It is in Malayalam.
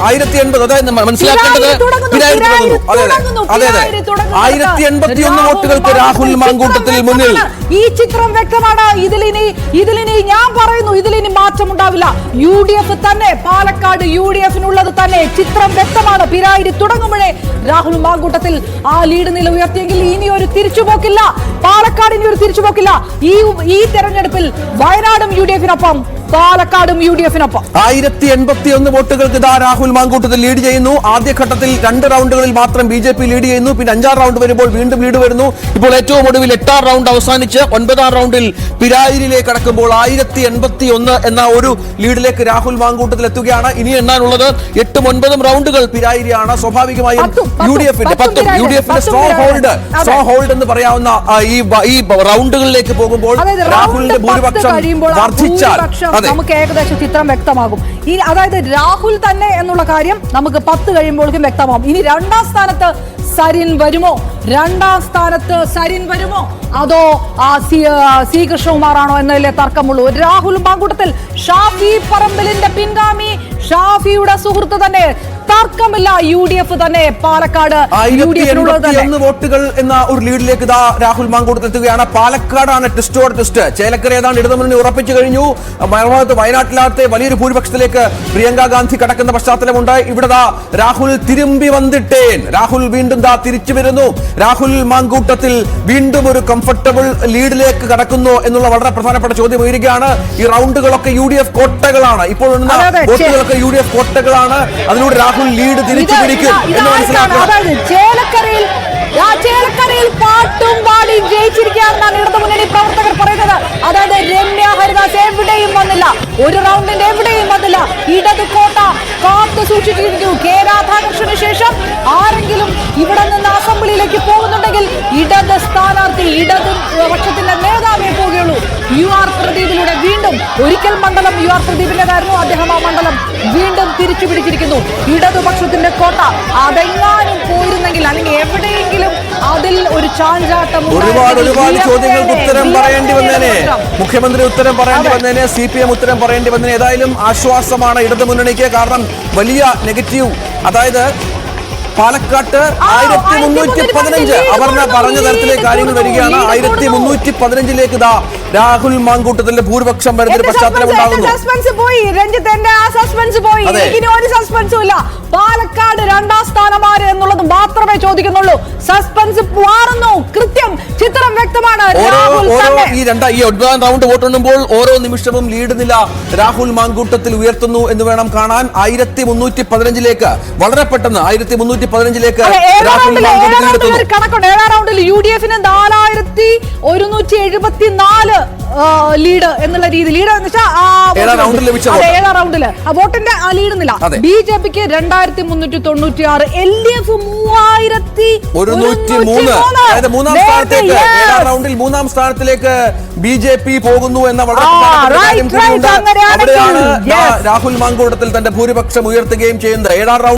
1080. അതായത് മനസ്സിലാക്കേണ്ടത് 1081 വോട്ടുകൾക്ക് രാഹുൽ മാങ്കൂട്ടത്തിൽ മുന്നിൽ. ഈ ചിത്രം വ്യക്തമാണ്. ഇതിലിനി ഞാൻ പറയുന്നു, ഇതിലിനി മാറ്റമുണ്ടാവില്ല. UDF തന്നെ, പാലക്കാട് UDF-നുള്ളത് തന്നെ. ചിത്രം വ്യക്തമാണ്. പിരായിരി തുടങ്ങുമ്പോഴേ രാഹുൽ മാങ്കൂട്ടത്തിൽ ആ ലീഡ് നില ഉയർത്തിയെങ്കിൽ ഇനി ഒരു തിരിച്ചുപോക്കില്ല. പാലക്കാട് ഇനി ഒരു തിരിച്ചുപോക്കില്ല. ഈ തെരഞ്ഞെടുപ്പിൽ വയനാടും UDF-നൊപ്പം, പാലക്കാടും UDF-നൊപ്പം. 1081 വോട്ടുകൾക്ക് ഇതാ രാഹുൽ മാങ്കൂട്ടത്തിൽ ലീഡ് ചെയ്യുന്നു. ആദ്യഘട്ടത്തിൽ 2 റൗണ്ടുകളിൽ മാത്രം BJP ലീഡ് ചെയ്യുന്നു. പിന്നെ 5ാം റൗണ്ട് വരുമ്പോൾ വീണ്ടും ലീഡ് വരുന്നു. ഇപ്പോൾ ഏറ്റവും ഒടുവിൽ 8ാം റൗണ്ട് അവസാനിച്ച് 9ാം റൗണ്ടിൽ പിരായിരിലേക്ക് കടക്കുമ്പോൾ 1081 എന്ന ഒരു ലീഡിലേക്ക് രാഹുൽ മാങ്കൂട്ടത്തിൽ എത്തുകയാണ്. ഇനി എണ്ണാനുള്ളത് 8ഉം 9ഉം റൗണ്ടുകൾ പിരായിരിയാണ്. സ്വാഭാവികമായും UDF-ന്റെ സ്ട്രോങ് ഹോൾഡ് എന്ന് പറയാവുന്ന ഈ റൗണ്ടുകളിലേക്ക് പോകുമ്പോൾ രാഹുലിന്റെ ഭൂരിപക്ഷം വർദ്ധിച്ചാൽ നമുക്ക് ഏകദേശം ചിത്രം വ്യക്തമാകും. അതായത് രാഹുൽ തന്നെ എന്നുള്ള കാര്യം നമുക്ക് 10 കഴിയുമ്പോഴേക്കും വ്യക്തമാകും. ഇനി 2ാം സ്ഥാനത്ത് സരിൻ വരുമോ? 2ാം സ്ഥാനത്ത് സരിൻ വരുമോ, അതോ സി കൃഷ്ണകുമാറാണോ എന്നതിലെ തർക്കമുള്ളൂ. രാഹുൽ മാങ്കൂട്ടത്തിൽ ഷാഫി പറമ്പിലിന്റെ പിൻഗാമി, ഷാഫിയുടെ സുഹൃത്ത് തന്നെ, തർക്കമില്ല. UDF തന്നെ, പാലക്കാട് 1081 വോട്ടുകൾ എന്ന ഒരു ലീഡിലേക്ക് ഇതാ രാഹുൽ മാങ്കൂട്ടത്തിൽ എത്തുകയാണ്. പാലക്കാടാണ് ടെസ്റ്റോട് ടെസ്റ്റ്. ചേലക്കര ഏതാണ്ട് ഇടതുമുന്നണി ഉറപ്പിച്ചു കഴിഞ്ഞു. വയനാട്ടിലാകത്തെ വലിയൊരു ഭൂരിപക്ഷത്തിലേക്ക് പ്രിയങ്ക ഗാന്ധി കടക്കുന്ന പശ്ചാത്തലമുണ്ട്. ഇവിടെ രാഹുൽ തിരുമ്പി വന്നിട്ടേൻ. രാഹുൽ വീണ്ടും തിരിച്ചു വരുന്നു. രാഹുൽ മാങ്കൂട്ടത്തിൽ വീണ്ടും ഒരു കംഫർട്ടബിൾ ലീഡിലേക്ക് കടക്കുന്നു എന്നുള്ള വളരെ പ്രധാനപ്പെട്ട ചോദ്യം ഉയരുകയാണ്. ഈ റൗണ്ടുകളൊക്കെ UDF കോട്ടകളാണ്. ഇപ്പോൾ വോട്ടുകളൊക്കെ UDF കോട്ടകളാണ്. അതിലൂടെ രാഹുൽ ലീഡ് തിരിച്ചു പിടിക്കും എന്ന് മനസ്സിലാക്കണം. ചേലക്കരയിൽ പാട്ടും പാടി ജയിച്ചിരിക്കുകയാണെന്നാണ് ഇടതുമുന്നണി പ്രവർത്തകർ പറയുന്നത്. അതായത് രമ്യ ഹരിദാസ് എവിടെയും വന്നില്ല, ഒരു റൗണ്ടിന്റെ എവിടെയും വന്നില്ല. ഇടത് കോട്ട കാത്തു സൂക്ഷിച്ചിരിക്കുന്നു. കെ രാധാകൃഷ്ണന് ശേഷം ആരെങ്കിലും ഇവിടെ നിന്ന് അസംബ്ലിയിലേക്ക് പോകുന്നുണ്ടെങ്കിൽ ഇടത് സ്ഥാനാർത്ഥി, ഇടത് പക്ഷത്തിന്റെ നേതാവേ പോവുകയുള്ളൂ. UR പ്രദീപിലൂടെ വീണ്ടും ഒരിക്കൽ മണ്ഡലം UR പ്രദീപിന്റേതായിരുന്നു. അദ്ദേഹം ആ മണ്ഡലം വീണ്ടും തിരിച്ചു പിടിച്ചിരിക്കുന്നു. ഇടതുപക്ഷത്തിന്റെ കോട്ട അതെങ്ങാനും പോയിരുന്നെങ്കിൽ, അല്ലെങ്കിൽ എവിടെയെങ്കിലും അതിൽ ഒരു ചാഞ്ചാട്ടം, ഒരുപാട് ചോദ്യങ്ങൾക്ക് ഉത്തരം പറയേണ്ടി വന്നേനെ. മുഖ്യമന്ത്രി ഉത്തരം പറയേണ്ടി വന്നേനെ, CPM ഉത്തരം പറയേണ്ടി വന്നേനെ. ഏതായാലും ആശ്വാസമാണ് ഇടതുമുന്നണിക്ക്. കാരണം വലിയ നെഗറ്റീവ്, അതായത് പാലക്കാട്ട് 1315 അപർണ പറഞ്ഞ തരത്തിലേക്ക് കാര്യങ്ങൾ വരികയാണ്. 1315ലേക്ക് രാഹുൽ മാങ്കൂട്ടത്തിന്റെ ഭൂരിപക്ഷം വരുന്ന പശ്ചാത്തലം ഉണ്ടാകുന്നു. പാലക്കാട് 2ാം സ്ഥാനമാര് എന്നുള്ളത് മാത്രമേ ചോദിക്കുന്നുള്ളൂ. സസ്പെൻസ് മാറുന്നു. കൃത്യം ചിത്രം വ്യക്തമാണ്. ഈ 9ാം റൗണ്ട് വോട്ടെണ്ണുമ്പോൾ ഓരോ നിമിഷവും ലീഡ് നില രാഹുൽ മാങ്കൂട്ടത്തിൽ ഉയർത്തുന്നു എന്ന് വേണം കാണാൻ. 1315ലേക്ക് വളരെ പെട്ടെന്ന് 1315ലേക്ക് രാഹുൽ മാങ്കൂട്ടത്തിൽ കണക്കുണ്ട്. 7ാം റൗണ്ടിൽ UDF-ന് 4174 ലീഡ് എന്നുള്ള രീതി. ലീഡ് എന്ന് വെച്ചാൽ 7ാം റൗണ്ടില് വോട്ടിന്റെ ആ ലീഡ് നില. BJP-ക്ക് 2396, LDF 3103. അതായത് 3ാം സ്ഥാനത്തേക്ക്, 7ാം റൗണ്ടിൽ 3ാം സ്ഥാനത്തിലേക്ക് BJP പോകുന്നു എന്ന വളരെ അവിടെയാണ് രാഹുൽ മാങ്കൂട്ടത്തിൽ തന്റെ ഭൂരിപക്ഷം ഉയർത്തുകയും ചെയ്യുന്നത്. 7ാം റൗണ്ട്